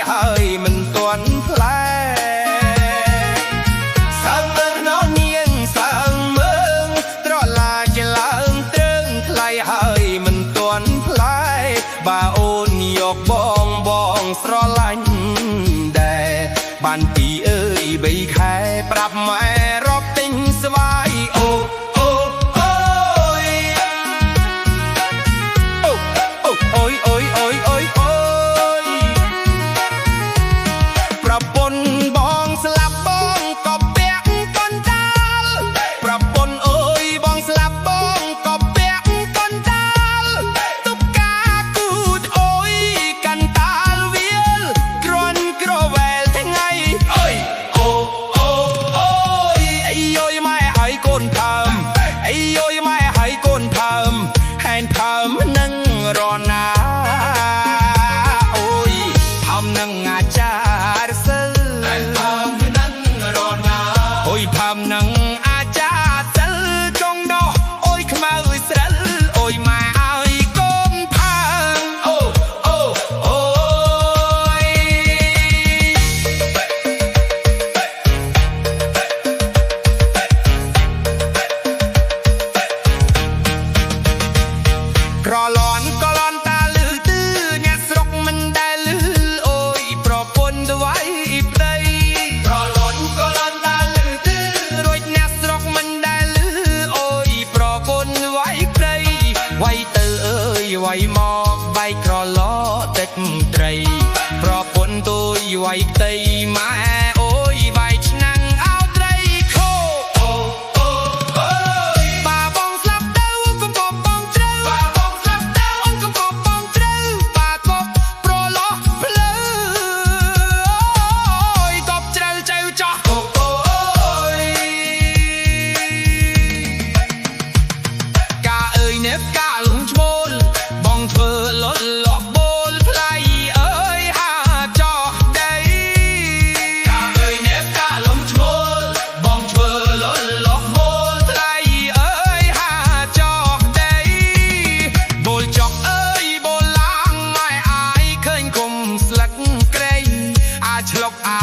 ហើយមិនទាន់ផ្លែសាំមើលណោនាងសាំមើងត្រឡាចឡើងត្រឹងថ្លៃហើយមិនទាន់ផ្លែបើអូនយកបងស្រឡាញ់ដែរបានពីអើយ3ខែប្រាប់ម៉ែរកទិញស្វាយអូប្រពន្ធបងស្លាប់បងក៏ពាក់កណ្ដាលប្រពន្ធអើយបងស្លាប់បងក៏ពាក់កណ្ដាលទុកការគូតអើយកណ្ដាលវាលគ្រាន់ក្រវែលថ្ងៃអើយអូយអីយយម៉ែហើយកូនថើមអីយយម៉ែហើយកូនថើមហែនថើមនឹងរណាអូយថើមនឹងអាចារ្យសិលនឹងអាចារ្យសិលចុងដោះអូយខ្មៅស្រិលអូយម៉ែឲ្យកូនផើងអូយក្រឡន់ក៏ឡន់តាលឺទឺអ្នកស្រុកមិនដែលលឺអូយប្រពន្ធទៅវាយប្តីក្រឡន់ក៏ឡន់តាលឺទឺរួចអ្នកស្រុកមិនដែលលឺអូយប្រពន្ធវាយប្តីវាយទៅអើយវាយមកបែកក្រឡទឹកត្រីប្រពន្ធទួយវាយផ្ទៃម៉ែអូយវាយឆ្នាំងអោត្រីខោបាបងស្លាប់ទៅកំពបងត្រូវបាបងស្លាប់ទៅអូនកំពបងត្រូវបាកបប្រឡោះភ្លឺអូយកបជ្រៅចៅចោះកាអើយនេះកាលងឈ្មោលបងធ្វើលត់លក់បូលផ្លៃអើយហាចោះដីកាអើយនេះកាលងឈ្មោលបងធ្វើលត់លក់បូលផ្លៃអើយហាចោះដីបូលចោះអើយបូលឡាងម៉ែអាយឃើញគុំស្លឹកក្រែងអាឆ្លុកអា